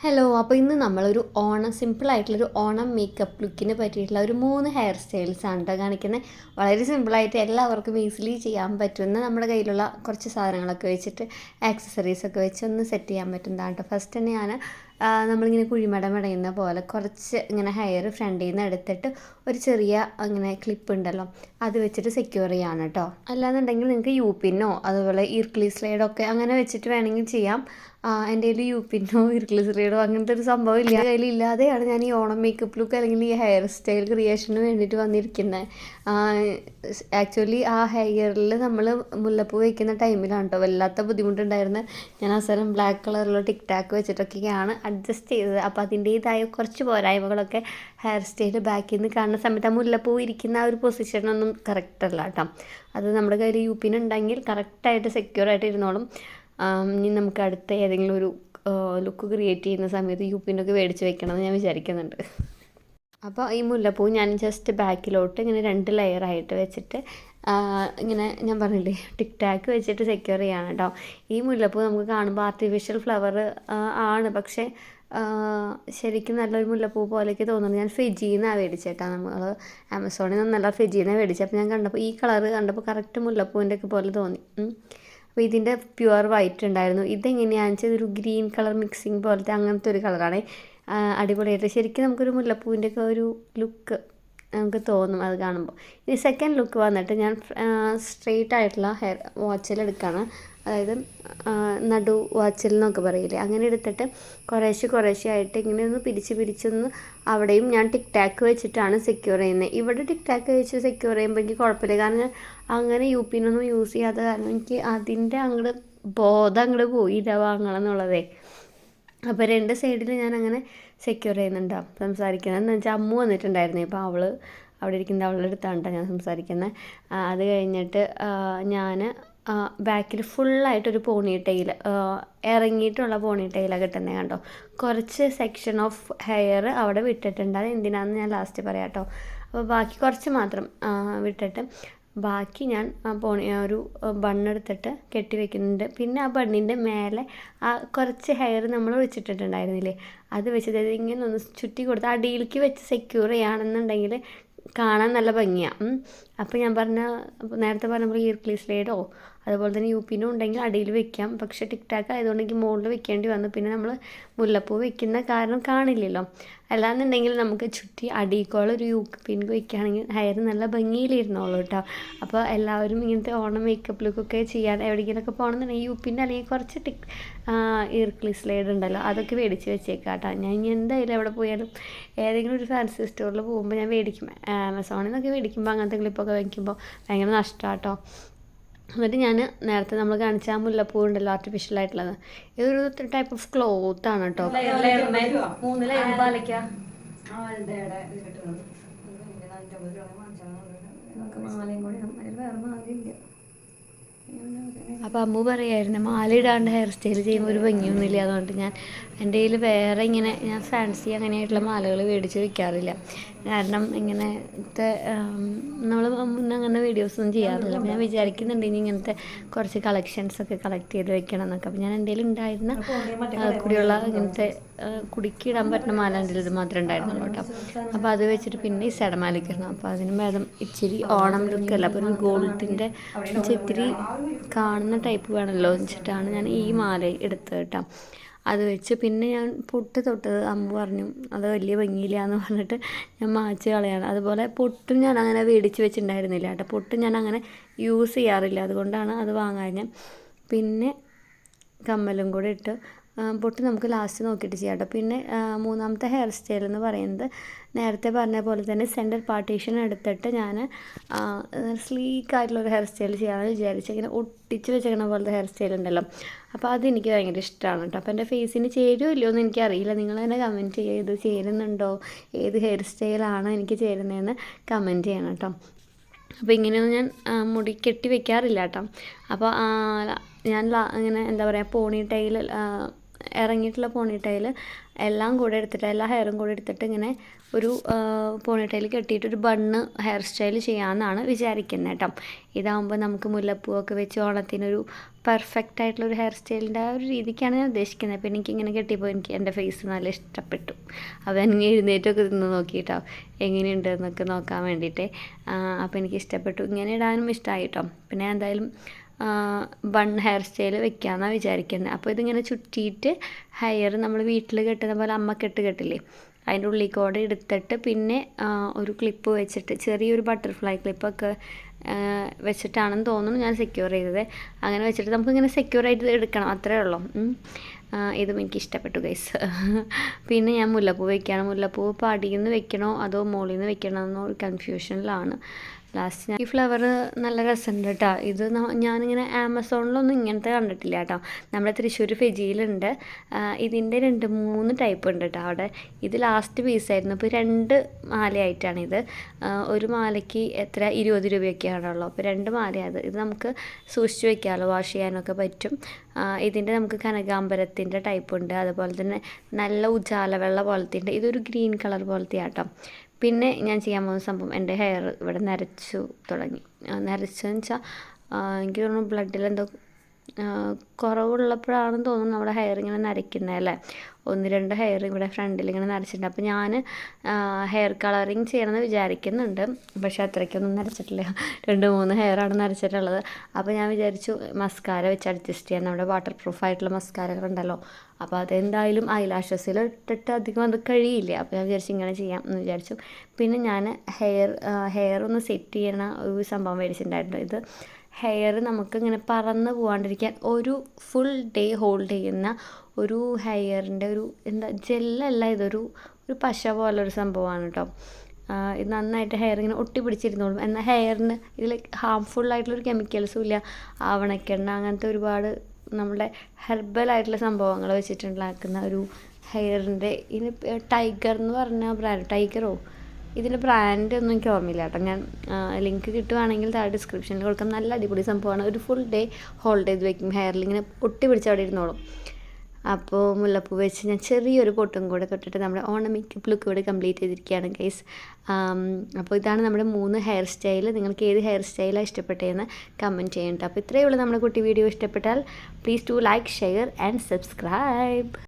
Hello, അപ്പോൾ ഇന്ന് നമ്മളൊരു സിമ്പിളായിട്ടുള്ളൊരു ഓണം മേക്കപ്പ് ലുക്കിന് പറ്റിയിട്ടുള്ള ഒരു 3 ഹെയർ സ്റ്റൈൽസാണ് കേട്ടോ കാണിക്കുന്നത്. വളരെ സിമ്പിളായിട്ട് എല്ലാവർക്കും ഈസിലി ചെയ്യാൻ പറ്റുന്ന നമ്മുടെ കയ്യിലുള്ള കുറച്ച് സാധനങ്ങളൊക്കെ വെച്ചിട്ട് ആക്സസറീസൊക്കെ വെച്ച് ഒന്ന് സെറ്റ് ചെയ്യാൻ പറ്റുന്നതാണ് കേട്ടോ. ഫസ്റ്റ് തന്നെ നമ്മളിങ്ങനെ കുഴിമടമടയുന്ന പോലെ കുറച്ച് ഇങ്ങനെ ഹെയർ ഫ്രണ്ടിൽ നിന്ന് എടുത്തിട്ട് ഒരു ചെറിയ അങ്ങനെ ക്ലിപ്പ് ഉണ്ടല്ലോ അത് വെച്ചിട്ട് സെക്യൂർ ചെയ്യാണ് കേട്ടോ. അല്ലാന്നുണ്ടെങ്കിൽ നിങ്ങൾക്ക് യു പിന്നോ അതുപോലെ ഇർക്ലി സ്ലൈഡൊക്കെ അങ്ങനെ വെച്ചിട്ട് വേണമെങ്കിൽ ചെയ്യാം. എൻ്റെ കയ്യിൽ യു പിന്നോ ഇർക്ലി സ്ലൈഡോ അങ്ങനത്തെ ഒരു സംഭവം ഇല്ല, കയ്യിലില്ലാതെയാണ് ഞാൻ ഈ ഓണം മേക്കപ്പ് ലുക്ക് അല്ലെങ്കിൽ ഈ ഹെയർ സ്റ്റൈൽ ക്രിയേഷന് വേണ്ടിയിട്ട് വന്നിരിക്കുന്നത്. ആക്ച്വലി ആ ഹെയറിൽ നമ്മൾ മുല്ലപ്പൂ വയ്ക്കുന്ന ടൈമിലാണ് കേട്ടോ വല്ലാത്ത ബുദ്ധിമുട്ടുണ്ടായിരുന്നത്. ഞാൻ അവസാനം ബ്ലാക്ക് കളറിലുള്ള ടിക് ടാക്ക് വെച്ചിട്ടൊക്കെയാണ് അഡ്ജസ്റ്റ് ചെയ്തത്. അപ്പോൾ അതിൻ്റേതായ കുറച്ച് പോരായ്മകളൊക്കെ ഹെയർ സ്റ്റൈൽ ബാക്കിൽ നിന്ന് കാണുന്ന സമയത്ത് ആ മുല്ലപ്പൂ ഇരിക്കുന്ന ആ ഒരു പൊസിഷനൊന്നും കറക്റ്റ് അല്ല കേട്ടോ. അത് നമ്മുടെ കയ്യിൽ യു പിന്നുണ്ടെങ്കിൽ കറക്റ്റായിട്ട് സെക്യൂറായിട്ട് ഇരുന്നോളും. ഇനി നമുക്ക് അടുത്ത ഏതെങ്കിലും ഒരു ലുക്ക് ക്രിയേറ്റ് ചെയ്യുന്ന സമയത്ത് യു പിന്നൊക്കെ മേടിച്ച് വെക്കണമെന്ന് ഞാൻ വിചാരിക്കുന്നുണ്ട്. അപ്പോൾ ഈ മുല്ലപ്പൂ ഞാൻ ജസ്റ്റ് ബാക്കിലോട്ട് ഇങ്ങനെ 2 ലെയറായിട്ട് വെച്ചിട്ട് ഇങ്ങനെ ഞാൻ പറഞ്ഞില്ലേ ടിക് ടാക്ക് വെച്ചിട്ട് സെക്യൂർ ചെയ്യാണ് കേട്ടോ. ഈ മുല്ലപ്പൂ നമുക്ക് കാണുമ്പോൾ ആർട്ടിഫിഷ്യൽ ഫ്ലവർ ആണ്, പക്ഷേ ശരിക്കും നല്ലൊരു മുല്ലപ്പൂ പോലെയൊക്കെ തോന്നുന്നത്. ഞാൻ ഫെജിന്നാണ് മേടിച്ചേട്ടാ, നമ്മൾ ആമസോണിൽ നിന്നല്ല ഫെജിന്നാണ് മേടിച്ചത്. അപ്പോൾ ഞാൻ കണ്ടപ്പോൾ ഈ കളറ് കണ്ടപ്പോൾ കറക്റ്റ് മുല്ലപ്പൂവിൻ്റെ ഒക്കെ പോലെ തോന്നി. അപ്പോൾ ഇതിൻ്റെ പ്യുവർ വൈറ്റ് ഉണ്ടായിരുന്നു. ഇതെങ്ങനെയാണെന്ന് വെച്ചാൽ ഒരു ഗ്രീൻ കളർ മിക്സിങ് പോലത്തെ അങ്ങനത്തെ ഒരു കളറാണ്. അടിപൊളിയായിട്ട് ശരിക്കും നമുക്കൊരു മുല്ലപ്പൂവിൻ്റെ ഒക്കെ ഒരു ലുക്ക് നമുക്ക് തോന്നും അത് കാണുമ്പോൾ. ഇനി സെക്കൻഡ് ലുക്ക് വന്നിട്ട് ഞാൻ സ്ട്രെയിറ്റ് ആയിട്ടുള്ള ഹെയർ വാച്ചിലെടുക്കുകയാണ്. അതായത് നടു വാച്ചിൽ എന്നൊക്കെ പറയില്ലേ, അങ്ങനെ എടുത്തിട്ട് കുറേശ്ശെ ആയിട്ട് ഇങ്ങനെ ഒന്ന് പിരിച്ചൊന്ന് അവിടെയും ഞാൻ ടിക് ടാക്ക് വെച്ചിട്ടാണ് സെക്യൂർ ചെയ്യുന്നത്. ഇവിടെ ടിക് ടാക്ക് വെച്ച് സെക്യൂർ ചെയ്യുമ്പോൾ എനിക്ക് കുഴപ്പമില്ല, കാരണം ഞാൻ അങ്ങനെ യു പിന്നൊന്നും യൂസ് ചെയ്യാത്ത കാരണം എനിക്ക് അതിൻ്റെ ബോധം പോയില്ല വാങ്ങണം എന്നുള്ളതേ. അപ്പോൾ 2 സൈഡിൽ ഞാൻ അങ്ങനെ സെക്യൂർ ചെയ്യുന്നുണ്ടാവും സംസാരിക്കുന്നത്. എന്ന് വെച്ചാൽ അമ്മു വന്നിട്ടുണ്ടായിരുന്നു. അപ്പോൾ അവിടെ ഇരിക്കുന്നത് അവളുടെ അടുത്താണ് ഞാൻ സംസാരിക്കുന്നത്. അത് കഴിഞ്ഞിട്ട് ഞാൻ ബാക്കിൽ ഫുള്ളായിട്ടൊരു പോണി ടെയിൽ ഇറങ്ങിയിട്ടുള്ള പോണി ടെയിലാണ് കിട്ടുന്നത് കണ്ടോ. കുറച്ച് സെക്ഷൻ ഓഫ് ഹെയർ അവിടെ വിട്ടിട്ടുണ്ട്, അത് എന്തിനാണെന്ന് ഞാൻ ലാസ്റ്റ് പറയാം കേട്ടോ. അപ്പോൾ ബാക്കി കുറച്ച് മാത്രം വിട്ടിട്ട് ബാക്കി ഞാൻ ഒരു ബണ്ണെടുത്തിട്ട് കെട്ടി വെക്കുന്നുണ്ട്. പിന്നെ ആ ബണ്ണിൻ്റെ മേലെ ആ കുറച്ച് ഹെയർ നമ്മൾ വെച്ചിട്ടുണ്ടായിരുന്നില്ലേ അത് വെച്ചിട്ട് ഇങ്ങനെ ഒന്ന് ചുറ്റി കൊടുത്ത് അടിയിലേക്ക് വെച്ച് സെക്യൂർ ചെയ്യുകയാണെന്നുണ്ടെങ്കിൽ കാണാൻ നല്ല ഭംഗിയാണ്. അപ്പോൾ ഞാൻ നേരത്തെ പറഞ്ഞപ്പോൾ ഇർക്ലി സ്ലൈഡോ അതുപോലെ തന്നെ യു പിന്നും ഉണ്ടെങ്കിൽ അടിയിൽ വെക്കാം. പക്ഷേ ടിക് ടാക്ക് ആയതുകൊണ്ട് എനിക്ക് മുകളിൽ വെക്കേണ്ടി വന്നു. പിന്നെ നമ്മൾ മുല്ലപ്പൂ വെക്കുന്ന കാരണം കാണില്ലല്ലോ. അല്ലാന്നുണ്ടെങ്കിൽ നമുക്ക് ചുറ്റി അടിയിക്കോളം ഒരു യു പിൻ വെക്കുകയാണെങ്കിൽ ഹെയർ നല്ല ഭംഗിയിലിരുന്നോളൂ കേട്ടോ. അപ്പോൾ എല്ലാവരും ഇങ്ങനത്തെ ഓണം മേക്കപ്പ് ലുക്കൊക്കെ ചെയ്യാൻ എവിടെയെങ്കിലുമൊക്കെ പോകണമെന്നുണ്ടെങ്കിൽ യു പിൻ അല്ലെങ്കിൽ കുറച്ച് ഇർക്ലി സ്ലൈഡ് ഉണ്ടല്ലോ അതൊക്കെ മേടിച്ച് വെച്ചേക്കാം കേട്ടോ. ഞാൻ ഇനി എന്തായാലും എവിടെ പോയാലും ഏതെങ്കിലും ഒരു ഫാൻസി സ്റ്റോറിൽ പോകുമ്പോൾ ഞാൻ മേടിക്കും. ആമസോണിൽ നിന്നൊക്കെ മേടിക്കുമ്പോൾ അങ്ങനത്തെ ക്ലിപ്പൊക്കെ വയ്ക്കുമ്പോൾ ഭയങ്കര നഷ്ടമാണ് കേട്ടോ. എന്നിട്ട് ഞാൻ നേരത്തെ നമ്മൾ കാണിച്ച ആ മുല്ലപ്പൂ ഉണ്ടല്ലോ ആർട്ടിഫിഷ്യലായിട്ടുള്ളത്, ഇതൊരു ടൈപ്പ് ഓഫ് ക്ലോത്താണ് കേട്ടോ. 3 ലെയർ പാലയ്ക്ക മാലയും കൂടി വേറെ മാലയില്ല. അപ്പോൾ അമ്മു പറയായിരുന്നു മാല ഇടാണ്ട് ഹെയർ സ്റ്റൈൽ ചെയ്യുമ്പോൾ ഒരു ഭംഗിയൊന്നുമില്ല. അതുകൊണ്ട് എൻ്റെ കയ്യിൽ വേറെ ഞാൻ ഫാൻസി അങ്ങനെയായിട്ടുള്ള മാലകൾ മേടിച്ച് വെക്കാറില്ല. കാരണം ഇങ്ങനത്തെ നമ്മൾ മുന്നേ അങ്ങനെ വീഡിയോസൊന്നും ചെയ്യാറില്ല. അപ്പോൾ ഞാൻ വിചാരിക്കുന്നുണ്ട് ഇനി ഇങ്ങനത്തെ കുറച്ച് കളക്ഷൻസൊക്കെ കളക്ട് ചെയ്ത് വെക്കണം എന്നൊക്കെ. അപ്പോൾ ഞാൻ എൻ്റെ കയ്യിൽ ഉണ്ടായിരുന്ന കൂടിയുള്ള ഇങ്ങനത്തെ കുടുക്കിയിടാൻ പറ്റുന്ന മാല എൻ്റെ ഇത് മാത്രമേ ഉണ്ടായിരുന്നുള്ളൂ കേട്ടോ. അപ്പോൾ അത് വെച്ചിട്ട് പിന്നെ ഈ സെടമാലയ്ക്ക് ഇടണം. അപ്പോൾ അതിന് ഭേദം ഇച്ചിരി ഓണം ലുക്കല്ല, അപ്പോൾ ഒരു ഗോൾഡിൻ്റെ ഇത്തിരി കാണുന്ന ടൈപ്പ് വേണമല്ലോ വെച്ചിട്ടാണ് ഞാൻ ഈ മാല എടുത്തത് കേട്ടോ. അത് വെച്ച് പിന്നെ ഞാൻ പൊട്ട് തൊട്ടത് അമ്മ പറഞ്ഞു അത് വലിയ ഭംഗിയില്ല എന്ന് പറഞ്ഞിട്ട് ഞാൻ മാച്ച് കളയാണ്. അതുപോലെ പൊട്ടും ഞാൻ അങ്ങനെ മേടിച്ച് വെച്ചിട്ടുണ്ടായിരുന്നില്ല കേട്ടോ. പൊട്ടും ഞാൻ അങ്ങനെ യൂസ് ചെയ്യാറില്ല, അതുകൊണ്ടാണ് അത് വാങ്ങാൻ. പിന്നെ കമ്മലും കൂടെ ഇട്ട് പൊട്ട് നമുക്ക് ലാസ്റ്റ് നോക്കിയിട്ട് ചെയ്യാം കേട്ടോ. പിന്നെ മൂന്നാമത്തെ ഹെയർ സ്റ്റൈൽ എന്ന് പറയുന്നത് നേരത്തെ പറഞ്ഞ പോലെ തന്നെ സെൻറ്റർ പാർട്ടീഷൻ എടുത്തിട്ട് ഞാൻ സ്ലീക്കായിട്ടുള്ളൊരു ഹെയർ സ്റ്റൈൽ ചെയ്യാമെന്ന് വിചാരിച്ചു. ഇങ്ങനെ ഒട്ടിച്ച് വെച്ചേക്കണ പോലത്തെ ഹെയർ സ്റ്റൈൽ ഉണ്ടല്ലോ, അപ്പോൾ അതെനിക്ക് ഭയങ്കര ഇഷ്ടമാണ് കേട്ടോ. അപ്പോൾ എൻ്റെ ഫേസിന് ചേരുമോ ഇല്ലയോ എന്ന് എനിക്കറിയില്ല. നിങ്ങൾ തന്നെ കമൻറ്റ് ചെയ്യുക, ഇത് ചേരുന്നുണ്ടോ, ഏത് ഹെയർ സ്റ്റൈലാണ് എനിക്ക് ചേരുന്നതെന്ന് കമൻറ്റ് ചെയ്യണം കേട്ടോ. അപ്പോൾ ഇങ്ങനെയൊന്നും ഞാൻ മുടി കെട്ടി വെക്കാറില്ല കേട്ടോ. അപ്പോൾ ഞാൻ ഇങ്ങനെ എന്താ പറയുക പോണി ടൈൽ ഇറങ്ങിയിട്ടുള്ള പോണി ടൈൽ എല്ലാം കൂടെ എടുത്തിട്ട് എല്ലാ ഹെയറും കൂടെ എടുത്തിട്ട് ഇങ്ങനെ ഒരു പോണി ടൈൽ കെട്ടിയിട്ടൊരു ബണ്ണ് ഹെയർ സ്റ്റൈൽ ചെയ്യാമെന്നാണ് വിചാരിക്കുന്നത് കേട്ടോ. ഇതാകുമ്പോൾ നമുക്ക് മുല്ലപ്പൂവൊക്കെ വെച്ച് ഓണത്തിനൊരു പെർഫെക്റ്റ് ആയിട്ടുള്ളൊരു ഹെയർ സ്റ്റൈലിൻ്റെ ആ ഒരു രീതിക്കാണ് ഞാൻ ഉദ്ദേശിക്കുന്നത്. അപ്പോൾ എനിക്കിങ്ങനെ കെട്ടിയപ്പോൾ എൻ്റെ ഫേസ് നല്ല ഇഷ്ടപ്പെട്ടു. അപ്പോൾ ഞാൻ എഴുന്നേറ്റൊക്കെ നിന്ന് നോക്കിയിട്ടോ എങ്ങനെയുണ്ട് എന്നൊക്കെ നോക്കാൻ വേണ്ടിയിട്ട്. അപ്പോൾ എനിക്ക് ഇഷ്ടപ്പെട്ടു, ഇങ്ങനെ ഇടാനും ഇഷ്ടമായി കേട്ടോ. പിന്നെ എന്തായാലും ബൺ ഹെയർ സ്റ്റൈൽ വെക്കാമെന്നാണ് വിചാരിക്കുന്നത്. അപ്പോൾ ഇതിങ്ങനെ ചുറ്റിയിട്ട് ഹെയർ നമ്മൾ വീട്ടിൽ കെട്ടുന്ന പോലെ അമ്മ കെട്ടില്ലേ, അതിൻ്റെ ഉള്ളിൽ കൂടെ എടുത്തിട്ട് പിന്നെ ഒരു ക്ലിപ്പ് വെച്ചിട്ട് ചെറിയൊരു ബട്ടർഫ്ലൈ ക്ലിപ്പൊക്കെ വെച്ചിട്ടാണെന്ന് തോന്നുന്നു ഞാൻ സെക്യൂർ ചെയ്തത്. അങ്ങനെ വെച്ചിട്ട് നമുക്കിങ്ങനെ സെക്യൂറായിട്ട് എടുക്കണം, അത്രേ ഉള്ളൂ. ഇതും എനിക്ക് ഇഷ്ടപ്പെട്ടു ഗൈസ്. പിന്നെ ഞാൻ മുല്ലപ്പൂ വെക്കുകയാണ്. മുല്ലപ്പൂ പടിയിൽ നിന്ന് വെക്കണോ അതോ മുകളിൽ നിന്ന് വെക്കണോ എന്നൊരു കൺഫ്യൂഷനിലാണ്. ലാസ്റ്റ് ഈ ഫ്ലവർ നല്ല രസമുണ്ട് കേട്ടോ. ഇത് ഞാനിങ്ങനെ ആമസോണിലൊന്നും ഇങ്ങനത്തെ കണ്ടിട്ടില്ല കേട്ടോ. നമ്മുടെ തൃശ്ശൂർ ഫെജിയിലുണ്ട്. ഇതിൻ്റെ 2-3 ടൈപ്പ് ഉണ്ട് കേട്ടോ അവിടെ. ഇത് ലാസ്റ്റ് പീസായിരുന്നു. ഇപ്പോൾ 2 മാലയായിട്ടാണിത്. ഒരു മാലയ്ക്ക് എത്ര 20 രൂപയൊക്കെയാണുള്ളൂ. അപ്പോൾ 2 മാലയാണ്. ഇത് നമുക്ക് സൂക്ഷിച്ച് വെക്കാമല്ലോ, വാഷ് ചെയ്യാനൊക്കെ പറ്റും. ഇതിൻ്റെ നമുക്ക് കനകാംബരത്തിൻ്റെ ടൈപ്പ് ഉണ്ട്, അതുപോലെ തന്നെ നല്ല ഉജാല വെള്ള പോലത്തെ ഉണ്ട്. ഇതൊരു ഗ്രീൻ കളർ പോലത്തെ ആട്ടോ. പിന്നെ ഞാൻ ചെയ്യാൻ പോകുന്ന സംഭവം, എൻ്റെ ഹെയർ ഇവിടെ നരച്ചു തുടങ്ങി. നരച്ചെന്ന് വെച്ചാൽ എനിക്ക് തോന്നുന്നു ബ്ലഡിലെന്തോ കുറവുള്ളപ്പോഴാണെന്ന് തോന്നുന്നു നമ്മുടെ ഹെയർ ഇങ്ങനെ നരയ്ക്കുന്നതല്ലേ. 1-2 ഹെയർ ഇവിടെ ഫ്രണ്ടിൽ ഇങ്ങനെ നരച്ചിട്ടുണ്ട്. അപ്പോൾ ഞാൻ ഹെയർ കളറിങ് ചെയ്യണമെന്ന് വിചാരിക്കുന്നുണ്ട്, പക്ഷേ അത്രയ്ക്കൊന്നും നരച്ചിട്ടില്ല. 2-3 ഹെയറാണ് നരച്ചിട്ടുള്ളത്. അപ്പോൾ ഞാൻ വിചാരിച്ചു മസ്കാര വെച്ച് അഡ്ജസ്റ്റ് ചെയ്യാൻ. നമ്മുടെ വാട്ടർ പ്രൂഫായിട്ടുള്ള മസ്കാരകൾ ഉണ്ടല്ലോ, അപ്പോൾ അതെന്തായാലും ഐലാഷസിൽ ഇട്ടിട്ട് അധികം അത് കഴിയില്ല. അപ്പോൾ ഞാൻ വിചാരിച്ചു ഇങ്ങനെ ചെയ്യാം എന്ന് വിചാരിച്ചു. പിന്നെ ഞാൻ ഹെയർ ഒന്ന് സെറ്റ് ചെയ്യണ ഒരു സംഭവം മേടിച്ചിട്ടുണ്ടായിരുന്നു. ഇത് ഹെയർ നമുക്കിങ്ങനെ പറന്ന് പോകാണ്ടിരിക്കാൻ ഒരു ഫുൾ ഡേ ഹോൾഡ് ചെയ്യുന്ന ഒരു ഹെയറിൻ്റെ ഒരു ജെല്ലല്ല, ഇതൊരു പശ പോലൊരു സംഭവമാണ് കേട്ടോ. ഇത് നന്നായിട്ട് ഹെയർ ഇങ്ങനെ ഒട്ടി പിടിച്ചിരുന്നോളും. എന്നാൽ ഹെയറിന് ഇതിൽ ഹാംഫുള്ളായിട്ടുള്ളൊരു കെമിക്കൽസും ഇല്ല. ആവണക്കെണ്ണ അങ്ങനത്തെ ഒരുപാട് നമ്മുടെ ഹെർബലായിട്ടുള്ള സംഭവങ്ങൾ വെച്ചിട്ടുണ്ടാക്കുന്ന ഒരു ഹെയറിൻ്റെ. ഇതിന് ടൈഗർ എന്ന് പറഞ്ഞ ബ്രാൻഡ്, ടൈഗറോ ഇതിൻ്റെ ബ്രാൻഡ് ഒന്നും എനിക്ക് ഓർമ്മയില്ല കേട്ടോ. ഞാൻ ലിങ്ക് കിട്ടുവാണെങ്കിൽ താഴെ ഡിസ്ക്രിപ്ഷനിൽ കൊടുക്കാം. നല്ല അടിപൊളി സംഭവമാണ്. ഒരു ഫുൾ ഡേ ഹോൾഡ് ചെയ്ത് വെക്കും. ഹെയറിൽ ഇങ്ങനെ ഒട്ടി പിടിച്ച് അവിടെ ഇരുന്നോളും. അപ്പോൾ മുല്ലപ്പൂ വെച്ച് ഞാൻ ചെറിയൊരു പൊട്ടും കൂടെ തൊട്ടിട്ട് നമ്മുടെ ഓണം മേക്കപ്പ് ലുക്ക് ഇവിടെ കംപ്ലീറ്റ് ചെയ്തിരിക്കുകയാണ് ഗൈസ്. അപ്പോൾ ഇതാണ് നമ്മുടെ 3 ഹെയർ സ്റ്റൈൽ. നിങ്ങൾക്ക് ഏത് ഹെയർ സ്റ്റൈലാണ് ഇഷ്ടപ്പെട്ടതെന്ന് കമൻറ്റ് ചെയ്യണ്ട. അപ്പോൾ ഇത്രയേ ഉള്ളൂ നമ്മുടെ കുട്ടി വീഡിയോ. ഇഷ്ടപ്പെട്ടാൽ please to like, share and subscribe.